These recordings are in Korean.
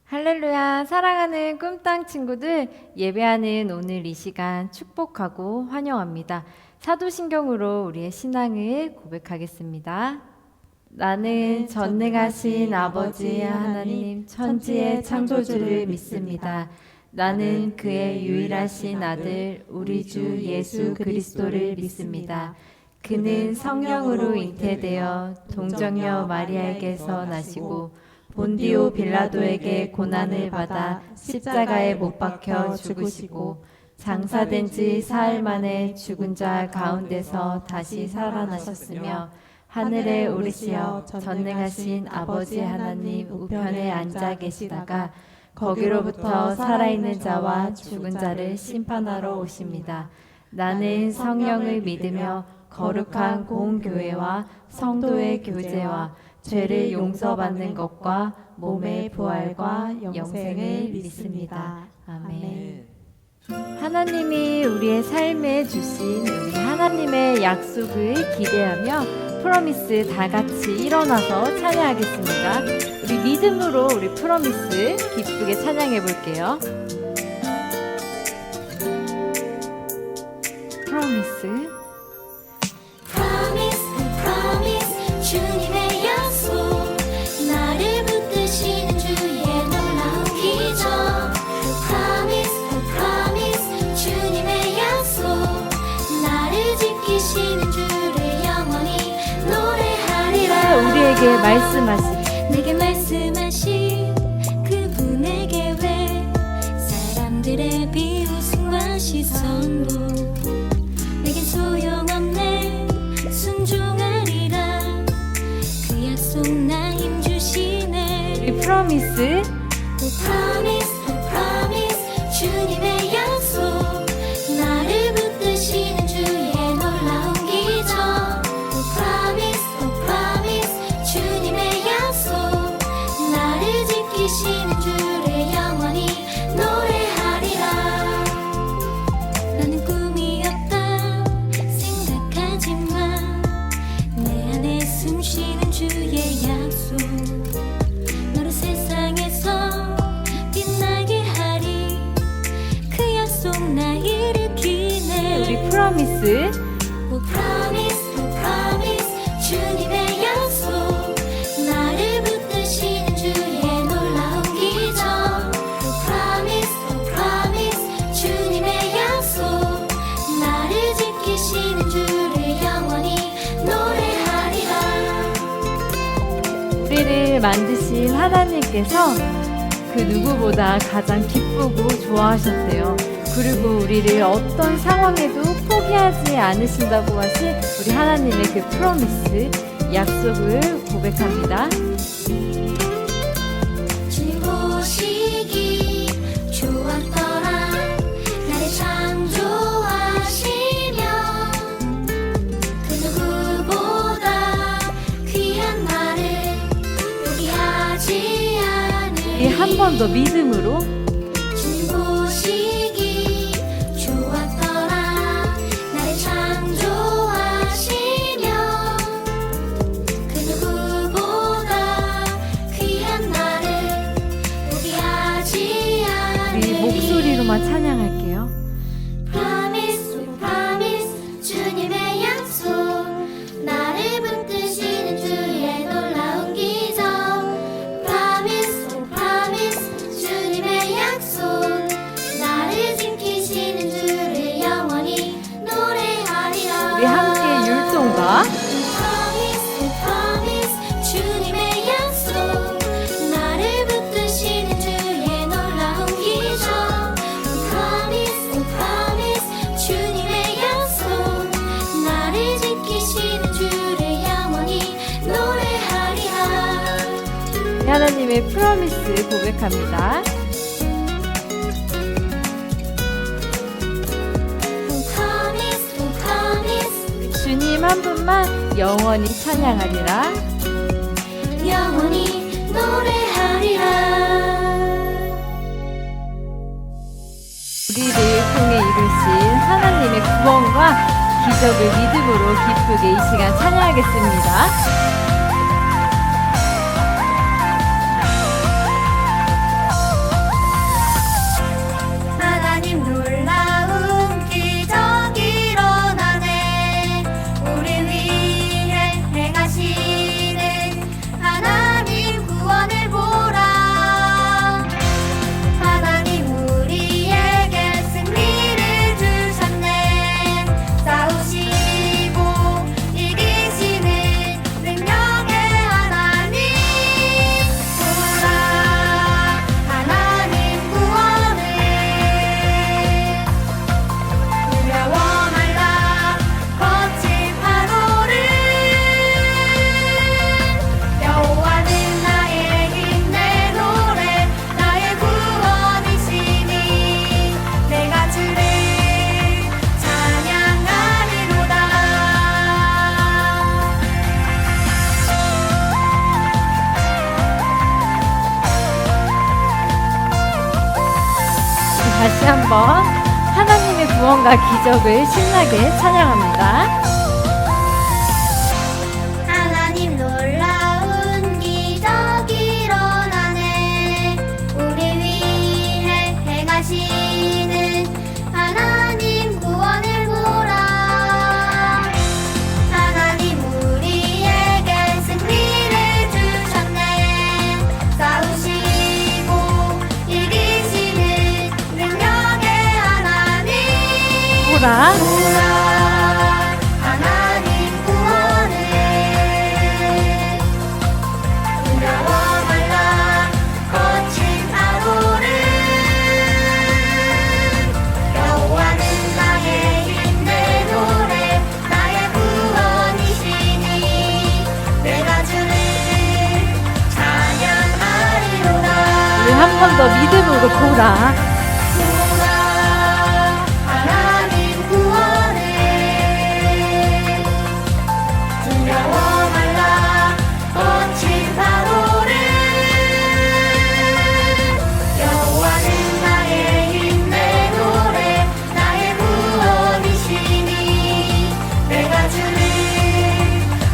할렐루야. 사랑하는 꿈땅 친구들, 예배하는 오늘 이 시간 축복하고 환영합니다. 사도신경으로 우리의 신앙을 고백하겠습니다. 나는 전능하신 아버지 하나님 천지의 창조주를 믿습니다. 나는 그의 유일하신 아들 우리 주 예수 그리스도를 믿습니다. 그는 성령으로 잉태되어 동정녀 마리아에게서 나시고 본디오 빌라도에게 고난을 받아 십자가에 못 박혀 죽으시고 장사된 지 사흘 만에 죽은 자 가운데서 다시 살아나셨으며 하늘에 오르시어 전능하신 아버지 하나님 우편에 앉아 계시다가 거기로부터 살아있는 자와 죽은 자를 심판하러 오십니다. 나는 성령을 믿으며 거룩한 공교회와 성도의 교제와 죄를 용서받는 것과 몸의 부활과 영생을 믿습니다. 아멘. 하나님이 우리의 삶에 주신 우리 하나님의 약속을 기대하며 프로미스 다 같이 일어나서 찬양하겠습니다. 우리 믿음으로 우리 프로미스 기쁘게 찬양해 볼게요. 프로미스. 주님의 약속 나를 붙드시는 주의 놀라운 기적 Promise 주님의 약속 나를 지키시는 주를 영원히 노래하리라. 우리에게 말씀하신 내게 말씀하신 그분의 계획 사람들의 비웃음과 시선도 내겐 소용없네 순종하리라. 나 힘주시네. 프로미스. Promise 주님의 약속 나를 붙드시는 주의 놀라운 기적 Promise 주님의 약속 나를 지키시는 주를 영원히 노래하리라. 나는 꿈이 없다 생각하지만 내 안에 숨쉬는 주의 약속 너를 세상에서 빛나게 하리. 그 약속 나 일으키네. 우리 프로미스. Promise 주님의 약속 나를 붙드시는 주의 놀라운 기적 Promise 주님의 약속 나를 지키시는 주를 영원히 노래하리라. 우리를 만드신 하나님께서 그 누구보다 가장 기쁘고 좋아하셨대요. 그리고 우리를 어떤 상황에도 포기하지 않으신다고 하신 우리 하나님의 그 프로미스, 약속을 고백합니다. 주님 보시기 좋았더라. 나를 창조하시며 그 누구보다 귀한 나를 포기하지 않으리. 한 번 더 믿음으로. 주님 보시기 좋았더라. 나를 창조하시며 그 누구보다 귀한 나를 포기하지 않으리. 우리 목소리로만 찬양할게요. Promise 주님의 약속 나를 붙드시는 주의 놀라운 기적 Promise 주님의 약속 나를 지키시는 주를 영원히 노래하리라. 우리 함께 율동가. Promise 주님의 약속 나를 붙드시는 주의 놀라운 기적 Promise 주님의 약속 나를 지키시는 주를 영원히 노래하리라. 하나님의 프로미스 고백합니다. Promise 주님 한 분만 영원히 찬양하리라. 영원히 우리를 통해 이루신 하나님의 구원과 기적을 믿음으로 기쁘게 이 시간 찬양하겠습니다. 하나님 놀라운 기적 일어나네. 우리 위해 행하시는 하나님 구원을 보라. 하나님 우리에게 승리를 주셨네. 싸우시고 이기시는 능력의 하나님 보라. 하나님 구원을 두려워 말라. 거친 파도를 여호와는 나의 힘 내 노래 나의 구원이시니 내가 주를 찬양하리로다. 다시 한번 하나님의 구원과 기적을 신나게 찬양합니다. 하나님 놀라운 기적 일어나네. 우리 위해 행하시는 하나님 구원을 보라. 하나님 우리에게 승리를 주셨네. 싸우시고 이기시는 능력의 하나님 보라. 하나님 구원을 두려워 말라. 거친 파도를 여호와는 나의 힘 내 노래 나의 구원이시니 내가 주를 찬양하리로다. 우리 한 번 더 믿음으로 보라. 하나님 구원을 두려워 말라. 거친 파도를 여호와는 나의 힘 내 노래 나의 구원이시니 내가 주를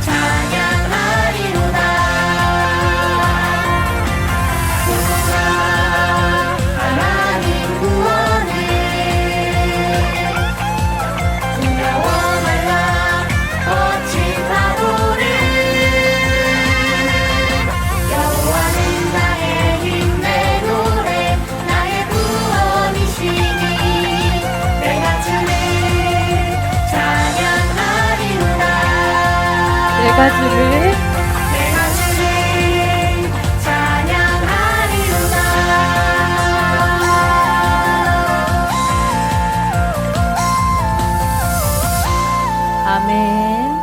찬양하리로다. 하나님 구원을 두려워 말라. 거친 파도를 여호와는 나의 힘 내 노래 나의 구원이시니 내가 주를 찬양하리로다. 내가 주를 내가 주를 찬양하리로다. 아멘.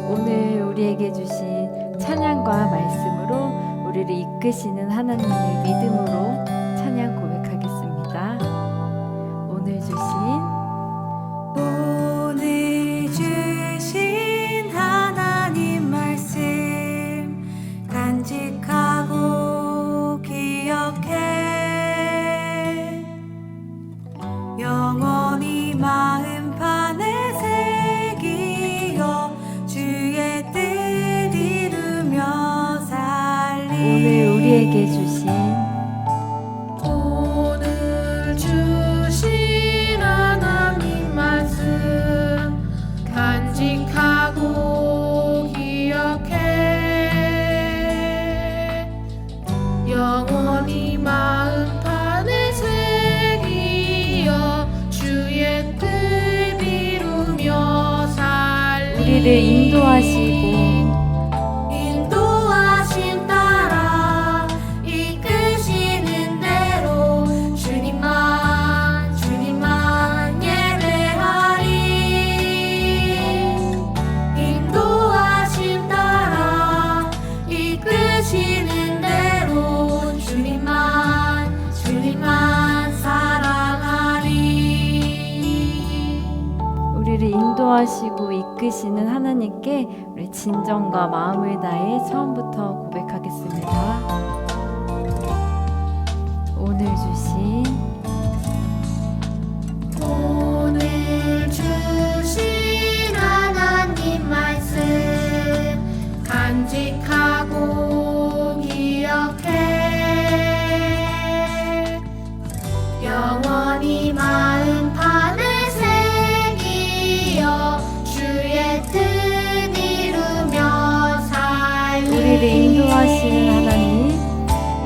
오늘 우리에게 주신 찬양과 말씀으로 우리를 이끄시는 하나님을 믿음으로 찬양 고백하겠습니다. 오늘 주신 하나님 말씀 간직하고 기억해 영원히 마음판에 새기어 주의 뜻 이루며 살리. 오늘 우리에게 주신 오늘 주신 하나님 말씀 간직하고 기억해 영원히 마음판에 새기어 주의 뜻 이루며 살리. 우리를 인도하시고 인도하심 따라 이끄시는 대로 주님만 예배하리. 인도하심 따라 이끄시는 대로 주님만 사랑하리. 우리를 인도하시고 이끄시는 하나님께 우리 진정과 마음을 다해 처음부터 고백하겠습니다. 오늘 주신 하나님 말씀 간직하고 기억해 영원히 마음판에 새기어 주의 뜻 이루며 살리 우리를 인도하시는 하나님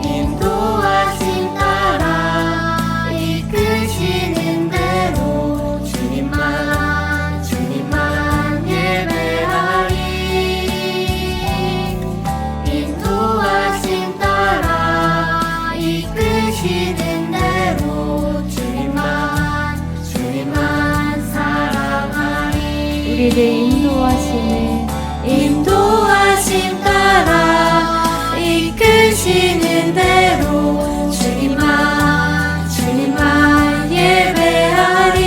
인도하심 따라 이끄시는 대로 주님만 예배하리 인도하심 따라 이끄시는 대로 주님만 사랑하리 우리를 인도하심 따라 이끄시는 대로 주님만 예배하리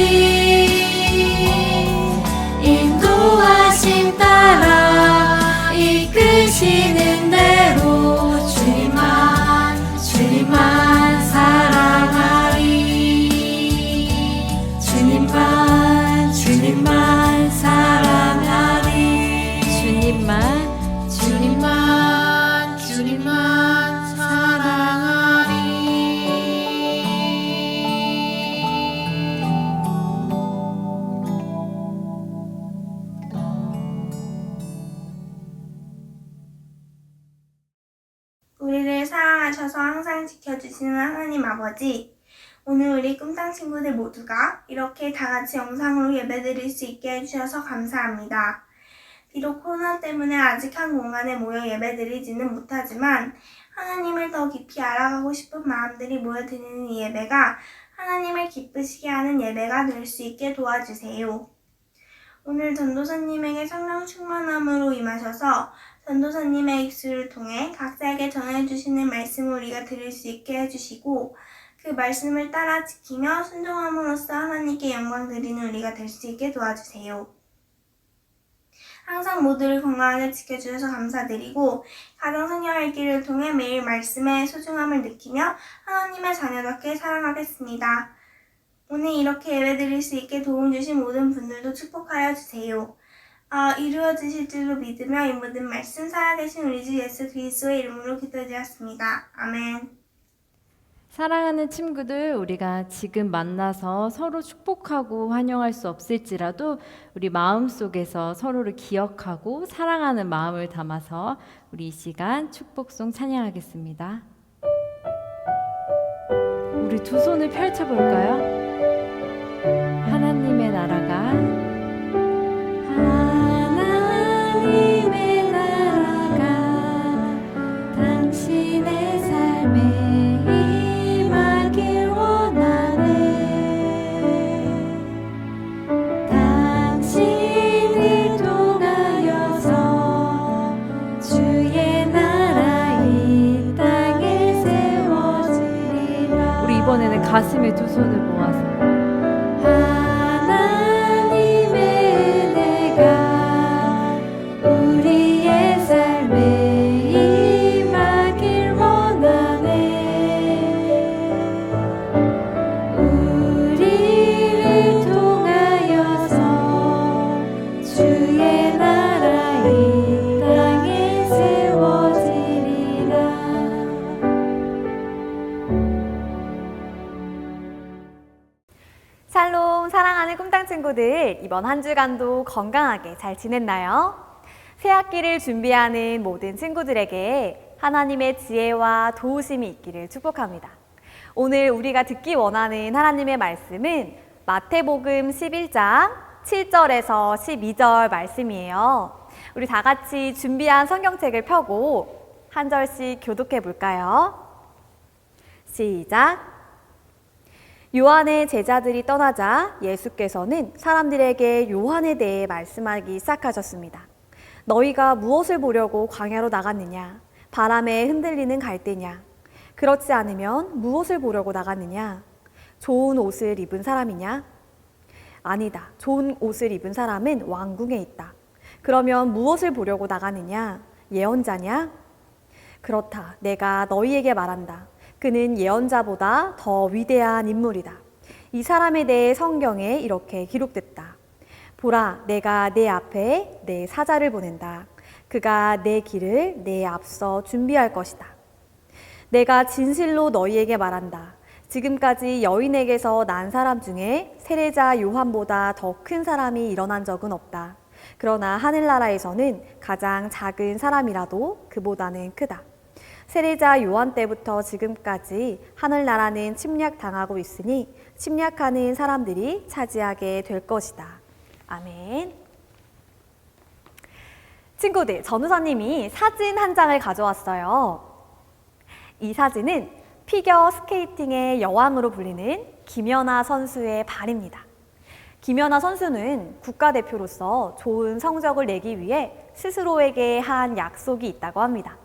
인도하심 따라 이끄시는 대로 주님만 사랑하리 주님만 사랑하리 주님만 사랑하리 우리를 사랑하셔서 항상 지켜주시는 하나님 아버지, 오늘 우리 꿈땅 친구들 모두가 이렇게 다 같이 영상으로 예배드릴 수 있게 해주셔서 감사합니다. 비록 코로나 때문에 아직 한 공간에 모여 예배드리지는 못하지만 하나님을 더 깊이 알아가고 싶은 마음들이 모여드리는 이 예배가 하나님을 기쁘시게 하는 예배가 될 수 있게 도와주세요. 오늘 전도사님에게 성령 충만함으로 임하셔서 전도사님의 입술을 통해 각자에게 전해주시는 말씀을 우리가 들을 수 있게 해주시고 그 말씀을 따라 지키며 순종함으로써 하나님께 영광 드리는 우리가 될 수 있게 도와주세요. 항상 모두를 건강하게 지켜주셔서 감사드리고 가정 성령의 길을 통해 매일 말씀의 소중함을 느끼며 하나님의 자녀답게 살아가겠습니다. 오늘 이렇게 예배드릴 수 있게 도움 주신 모든 분들도 축복하여 주세요. 이루어지실 줄로 믿으며 이 모든 말씀 살아계신 우리 주 예수 그리스도의 이름으로 기도드렸습니다. 아멘. 사랑하는 친구들, 우리가 지금 만나서 서로 축복하고 환영할 수 없을지라도 우리 마음속에서 서로를 기억하고 사랑하는 마음을 담아서 우리 이 시간 축복송 찬양하겠습니다. 우리 두 손을 펼쳐볼까요? 하나님의 나라가 하나님의 나라가 당신의 삶에 이번에는 가슴에 두 손을 모아서 하나님의 은혜가 우리의 삶에 임하길 원하네 우리를 통하여서 주의 나라 이 땅에 세워지리라. 샬롬 사랑하는 꿈땅 친구들, 이번 한 주간도 건강하게 잘 지냈나요? 새 학기를 준비하는 모든 친구들에게 하나님의 지혜와 도우심이 있기를 축복합니다. 오늘 우리가 듣기 원하는 하나님의 말씀은 마태복음 11장 7절에서 12절 말씀이에요. 우리 다 같이 준비한 성경책을 펴고 한 절씩 교독해 볼까요? 시작! 요한의 제자들이 떠나자 예수께서는 사람들에게 요한에 대해 말씀하기 시작하셨습니다. 너희가 무엇을 보려고 광야로 나갔느냐? 바람에 흔들리는 갈대냐? 그렇지 않으면 무엇을 보려고 나갔느냐? 좋은 옷을 입은 사람이냐? 아니다. 좋은 옷을 입은 사람은 왕궁에 있다. 그러면 무엇을 보려고 나가느냐? 예언자냐? 그렇다. 내가 너희에게 말한다. 그는 예언자보다 더 위대한 인물이다. 이 사람에 대해 성경에 이렇게 기록됐다. 보라, 내가 내 앞에 내 사자를 보낸다. 그가 내 길을 내 앞서 준비할 것이다. 내가 진실로 너희에게 말한다. 지금까지 여인에게서 난 사람 중에 세례자 요한보다 더 큰 사람이 일어난 적은 없다. 그러나 하늘나라에서는 가장 작은 사람이라도 그보다는 크다. 세례자 요한 때부터 지금까지 하늘나라는 침략당하고 있으니 침략하는 사람들이 차지하게 될 것이다. 아멘. 친구들, 전우사님이 사진 한 장을 가져왔어요. 이 사진은 피겨 스케이팅의 여왕으로 불리는 김연아 선수의 발입니다. 김연아 선수는 국가대표로서 좋은 성적을 내기 위해 스스로에게 한 약속이 있다고 합니다.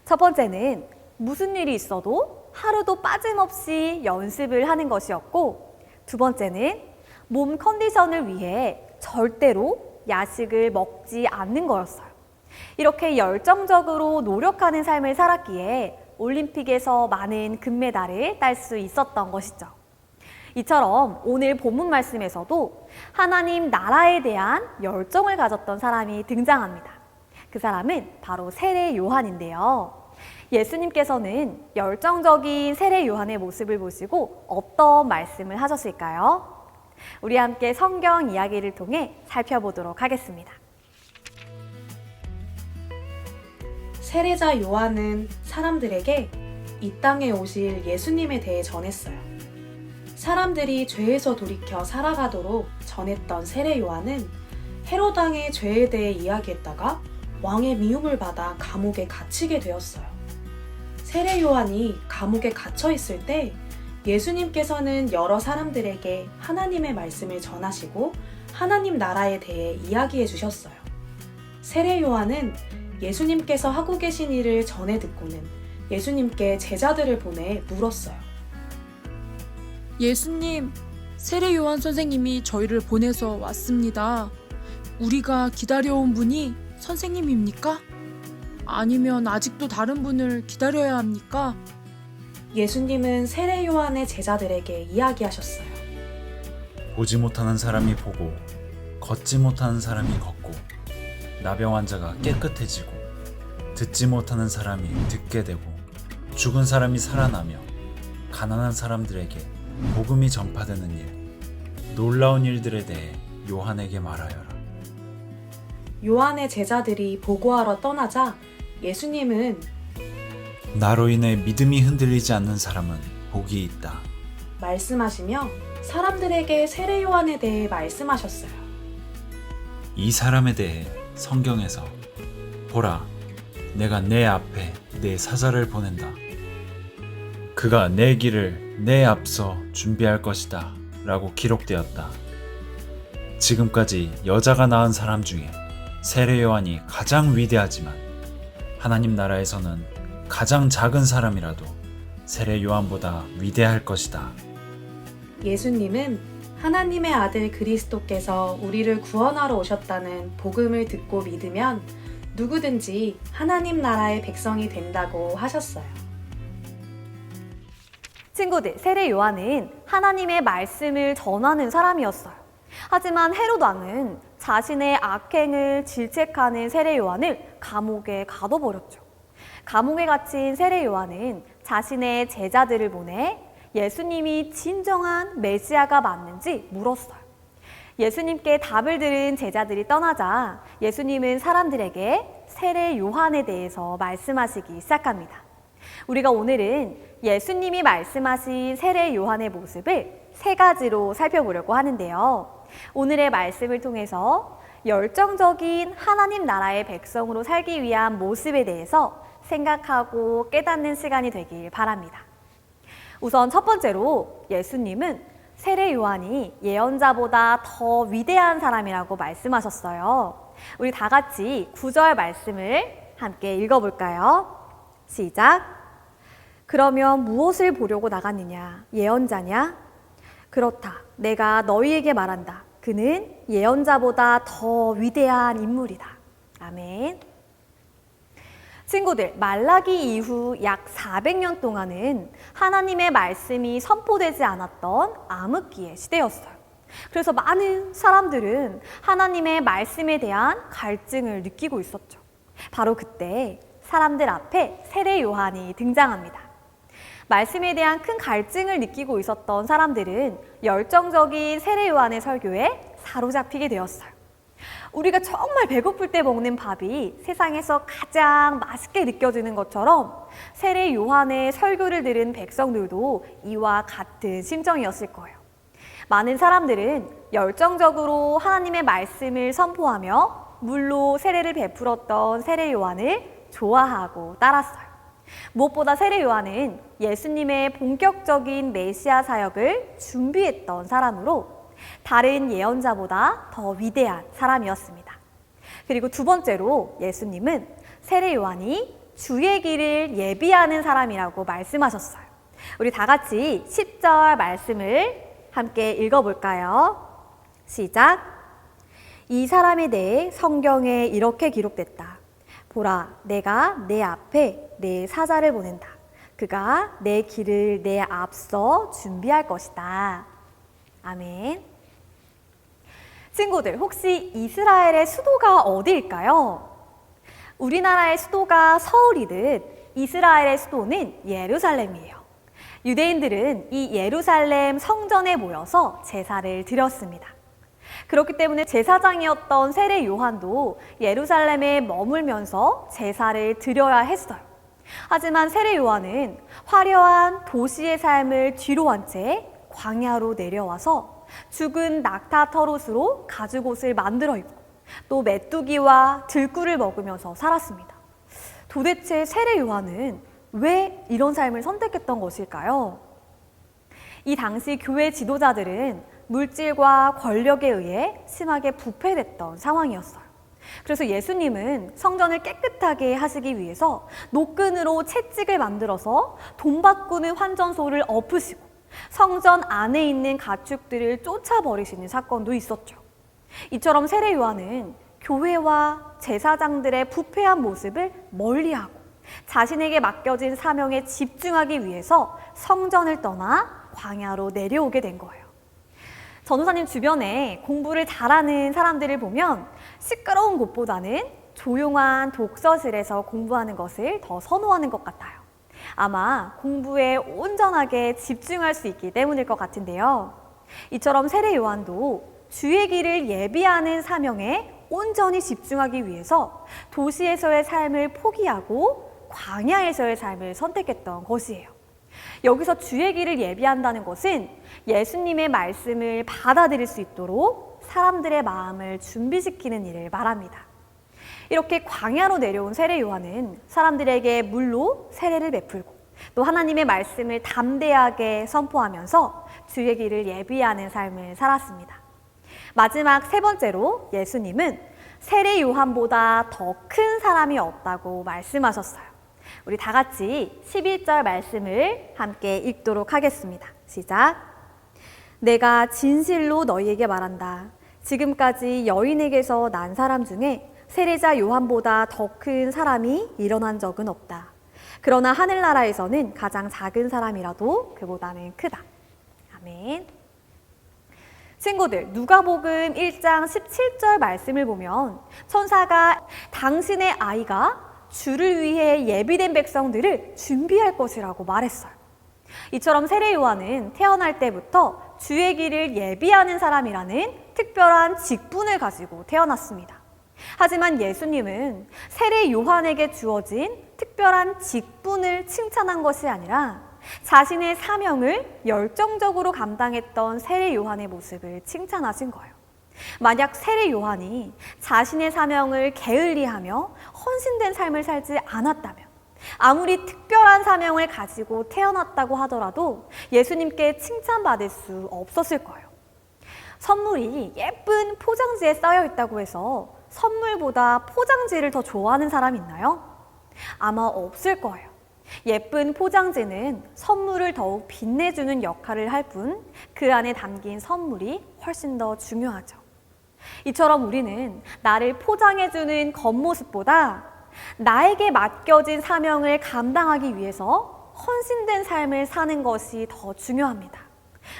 첫 번째는 무슨 일이 있어도 하루도 빠짐없이 연습을 하는 것이었고, 두 번째는 몸 컨디션을 위해 절대로 야식을 먹지 않는 거였어요. 이렇게 열정적으로 노력하는 삶을 살았기에 올림픽에서 많은 금메달을 딸 수 있었던 것이죠. 이처럼 오늘 본문 말씀에서도 하나님 나라에 대한 열정을 가졌던 사람이 등장합니다. 그 사람은 바로 세례 요한인데요. 예수님께서는 열정적인 세례 요한의 모습을 보시고 어떤 말씀을 하셨을까요? 우리 함께 성경 이야기를 통해 살펴보도록 하겠습니다. 세례자 요한은 사람들에게 이 땅에 오실 예수님에 대해 전했어요. 사람들이 죄에서 돌이켜 살아가도록 전했던 세례 요한은 헤롯 왕의 죄에 대해 이야기했다가 왕의 미움을 받아 감옥에 갇히게 되었어요. 세례 요한이 감옥에 갇혀 있을 때 예수님께서는 여러 사람들에게 하나님의 말씀을 전하시고 하나님 나라에 대해 이야기해 주셨어요. 세례 요한은 예수님께서 하고 계신 일을 전해 듣고는 예수님께 제자들을 보내 물었어요. 예수님, 세례 요한 선생님이 저희를 보내서 왔습니다. 우리가 기다려온 분이 선생님입니까? 아니면 아직도 다른 분을 기다려야 합니까? 예수님은 세례 요한의 제자들에게 이야기하셨어요. 보지 못하는 사람이 보고 걷지 못하는 사람이 걷고 나병 환자가 깨끗해지고 듣지 못하는 사람이 듣게 되고 죽은 사람이 살아나며 가난한 사람들에게 복음이 전파되는 일, 놀라운 일들에 대해 요한에게 말하여라. 요한의 제자들이 보고하러 떠나자 예수님은 나로 인해 믿음이 흔들리지 않는 사람은 복이 있다. 말씀하시며 사람들에게 세례 요한에 대해 말씀하셨어요. 이 사람에 대해 성경에서 보라, 내가 내 앞에 내 사자를 보낸다. 그가 내 길을 내 앞서 준비할 것이다 라고 기록되었다. 지금까지 여자가 낳은 사람 중에 세례 요한이 가장 위대하지만 하나님 나라에서는 가장 작은 사람이라도 세례 요한보다 위대할 것이다. 예수님은 하나님의 아들 그리스도께서 우리를 구원하러 오셨다는 복음을 듣고 믿으면 누구든지 하나님 나라의 백성이 된다고 하셨어요. 친구들, 세례 요한은 하나님의 말씀을 전하는 사람이었어요. 하지만 헤롯 왕은 자신의 악행을 질책하는 세례 요한을 감옥에 가둬버렸죠. 감옥에 갇힌 세례 요한은 자신의 제자들을 보내 예수님이 진정한 메시아가 맞는지 물었어요. 예수님께 답을 들은 제자들이 떠나자 예수님은 사람들에게 세례 요한에 대해서 말씀하시기 시작합니다. 우리가 오늘은 예수님이 말씀하신 세례 요한의 모습을 세 가지로 살펴보려고 하는데요. 오늘의 말씀을 통해서 열정적인 하나님 나라의 백성으로 살기 위한 모습에 대해서 생각하고 깨닫는 시간이 되길 바랍니다. 우선 첫 번째로 예수님은 세례 요한이 예언자보다 더 위대한 사람이라고 말씀하셨어요. 우리 다 같이 9절 말씀을 함께 읽어볼까요? 시작! 그러면 무엇을 보려고 나갔느냐? 예언자냐? 그렇다. 내가 너희에게 말한다. 그는 예언자보다 더 위대한 인물이다. 아멘. 친구들, 말라기 이후 약 400년 동안은 하나님의 말씀이 선포되지 않았던 암흑기의 시대였어요. 그래서 많은 사람들은 하나님의 말씀에 대한 갈증을 느끼고 있었죠. 바로 그때 사람들 앞에 세례 요한이 등장합니다. 말씀에 대한 큰 갈증을 느끼고 있었던 사람들은 열정적인 세례 요한의 설교에 사로잡히게 되었어요. 우리가 정말 배고플 때 먹는 밥이 세상에서 가장 맛있게 느껴지는 것처럼 세례 요한의 설교를 들은 백성들도 이와 같은 심정이었을 거예요. 많은 사람들은 열정적으로 하나님의 말씀을 선포하며 물로 세례를 베풀었던 세례 요한을 좋아하고 따랐어요. 무엇보다 세례 요한은 예수님의 본격적인 메시아 사역을 준비했던 사람으로 다른 예언자보다 더 위대한 사람이었습니다. 그리고 두 번째로 예수님은 세례 요한이 주의 길을 예비하는 사람이라고 말씀하셨어요. 우리 다 같이 10절 말씀을 함께 읽어볼까요? 시작! 이 사람에 대해 성경에 이렇게 기록됐다. 보라, 내가 내 앞에 내 사자를 보낸다. 그가 내 길을 내 앞서 준비할 것이다. 아멘. 친구들, 혹시 이스라엘의 수도가 어디일까요? 우리나라의 수도가 서울이듯 이스라엘의 수도는 예루살렘이에요. 유대인들은 이 예루살렘 성전에 모여서 제사를 드렸습니다. 그렇기 때문에 제사장이었던 세례 요한도 예루살렘에 머물면서 제사를 드려야 했어요. 하지만 세례 요한은 화려한 도시의 삶을 뒤로한 채 광야로 내려와서 죽은 낙타 털옷으로 가죽옷을 만들어 입고 또 메뚜기와 들꿀을 먹으면서 살았습니다. 도대체 세례 요한은 왜 이런 삶을 선택했던 것일까요? 이 당시 교회 지도자들은 물질과 권력에 의해 심하게 부패됐던 상황이었어요. 그래서 예수님은 성전을 깨끗하게 하시기 위해서 노끈으로 채찍을 만들어서 돈 바꾸는 환전소를 엎으시고 성전 안에 있는 가축들을 쫓아버리시는 사건도 있었죠. 이처럼 세례 요한은 교회와 제사장들의 부패한 모습을 멀리하고 자신에게 맡겨진 사명에 집중하기 위해서 성전을 떠나 광야로 내려오게 된 거예요. 전도사님 주변에 공부를 잘하는 사람들을 보면 시끄러운 곳보다는 조용한 독서실에서 공부하는 것을 더 선호하는 것 같아요. 아마 공부에 온전하게 집중할 수 있기 때문일 것 같은데요. 이처럼 세례 요한도 주의 길을 예비하는 사명에 온전히 집중하기 위해서 도시에서의 삶을 포기하고 광야에서의 삶을 선택했던 것이에요. 여기서 주의 길을 예비한다는 것은 예수님의 말씀을 받아들일 수 있도록 사람들의 마음을 준비시키는 일을 말합니다. 이렇게 광야로 내려온 세례 요한은 사람들에게 물로 세례를 베풀고 또 하나님의 말씀을 담대하게 선포하면서 주의 길을 예비하는 삶을 살았습니다. 마지막 세 번째로 예수님은 세례 요한보다 더 큰 사람이 없다고 말씀하셨어요. 우리 다 같이 11절 말씀을 함께 읽도록 하겠습니다. 시작! 내가 진실로 너희에게 말한다. 지금까지 여인에게서 난 사람 중에 세례자 요한보다 더 큰 사람이 일어난 적은 없다. 그러나 하늘나라에서는 가장 작은 사람이라도 그보다는 크다. 아멘. 친구들, 누가복음 1장 17절 말씀을 보면 천사가 당신의 아이가 주를 위해 예비된 백성들을 준비할 것이라고 말했어요. 이처럼 세례 요한은 태어날 때부터 주의 길을 예비하는 사람이라는 특별한 직분을 가지고 태어났습니다. 하지만 예수님은 세례 요한에게 주어진 특별한 직분을 칭찬한 것이 아니라 자신의 사명을 열정적으로 감당했던 세례 요한의 모습을 칭찬하신 거예요. 만약 세례 요한이 자신의 사명을 게을리하며 헌신된 삶을 살지 않았다면 아무리 특별한 사명을 가지고 태어났다고 하더라도 예수님께 칭찬받을 수 없었을 거예요. 선물이 예쁜 포장지에 쌓여 있다고 해서 선물보다 포장지를 더 좋아하는 사람 있나요? 아마 없을 거예요. 예쁜 포장지는 선물을 더욱 빛내주는 역할을 할 뿐 그 안에 담긴 선물이 훨씬 더 중요하죠. 이처럼 우리는 나를 포장해주는 겉모습보다 나에게 맡겨진 사명을 감당하기 위해서 헌신된 삶을 사는 것이 더 중요합니다.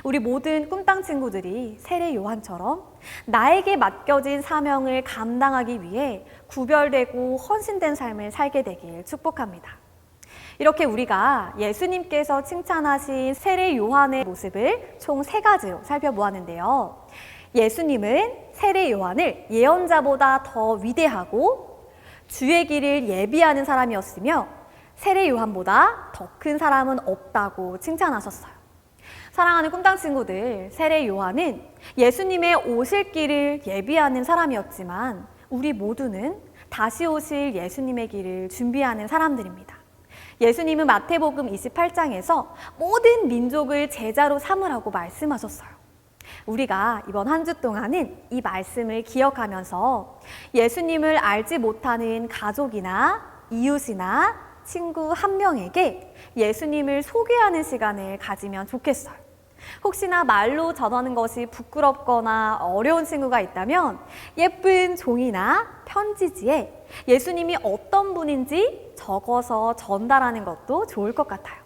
우리 모든 꿈땅 친구들이 세례 요한처럼 나에게 맡겨진 사명을 감당하기 위해 구별되고 헌신된 삶을 살게 되길 축복합니다. 이렇게 우리가 예수님께서 칭찬하신 세례 요한의 모습을 총 3가지로 살펴보았는데요. 예수님은 세례 요한을 예언자보다 더 위대하고 주의 길을 예비하는 사람이었으며 세례 요한보다 더 큰 사람은 없다고 칭찬하셨어요. 사랑하는 꿈땅 친구들, 세례 요한은 예수님의 오실 길을 예비하는 사람이었지만 우리 모두는 다시 오실 예수님의 길을 준비하는 사람들입니다. 예수님은 마태복음 28장에서 모든 민족을 제자로 삼으라고 말씀하셨어요. 우리가 이번 한 주 동안은 이 말씀을 기억하면서 예수님을 알지 못하는 가족이나 이웃이나 친구 한 명에게 예수님을 소개하는 시간을 가지면 좋겠어요. 혹시나 말로 전하는 것이 부끄럽거나 어려운 친구가 있다면 예쁜 종이나 편지지에 예수님이 어떤 분인지 적어서 전달하는 것도 좋을 것 같아요.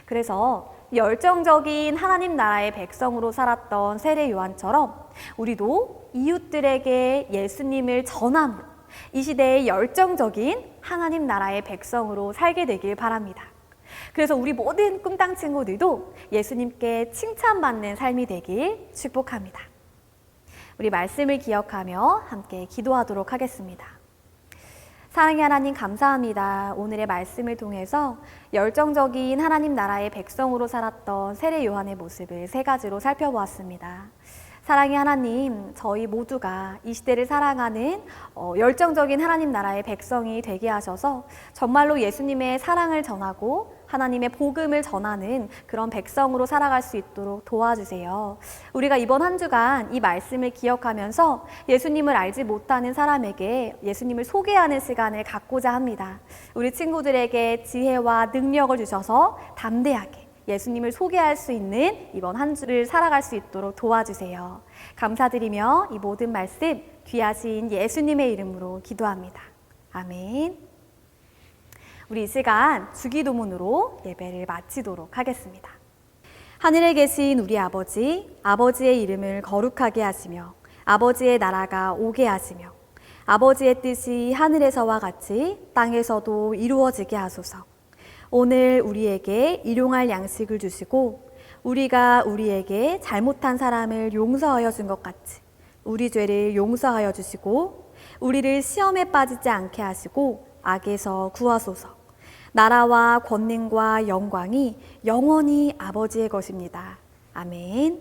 그래서 열정적인 하나님 나라의 백성으로 살았던 세례 요한처럼 우리도 이웃들에게 예수님을 전함으로 이 시대의 열정적인 하나님 나라의 백성으로 살게 되길 바랍니다. 그래서 우리 모든 꿈땅 친구들도 예수님께 칭찬받는 삶이 되길 축복합니다. 우리 말씀을 기억하며 함께 기도하도록 하겠습니다. 사랑의 하나님 감사합니다. 오늘의 말씀을 통해서 열정적인 하나님 나라의 백성으로 살았던 세례 요한의 모습을 3가지로 살펴보았습니다. 사랑의 하나님, 저희 모두가 이 시대를 사랑하는 열정적인 하나님 나라의 백성이 되게 하셔서 정말로 예수님의 사랑을 전하고 하나님의 복음을 전하는 그런 백성으로 살아갈 수 있도록 도와주세요. 우리가 이번 한 주간 이 말씀을 기억하면서 예수님을 알지 못하는 사람에게 예수님을 소개하는 시간을 갖고자 합니다. 우리 친구들에게 지혜와 능력을 주셔서 담대하게 예수님을 소개할 수 있는 이번 한 주를 살아갈 수 있도록 도와주세요. 감사드리며 이 모든 말씀 귀하신 예수님의 이름으로 기도합니다. 아멘. 우리 이 시간 주기도문으로 예배를 마치도록 하겠습니다. 하늘에 계신 우리 아버지, 아버지의 이름을 거룩하게 하시며 아버지의 나라가 오게 하시며 아버지의 뜻이 하늘에서와 같이 땅에서도 이루어지게 하소서. 오늘 우리에게 일용할 양식을 주시고 우리가 우리에게 잘못한 사람을 용서하여 준 것 같이 우리 죄를 용서하여 주시고 우리를 시험에 빠지지 않게 하시고 악에서 구하소서. 나라와 권능과 영광이 영원히 아버지의 것입니다. 아멘.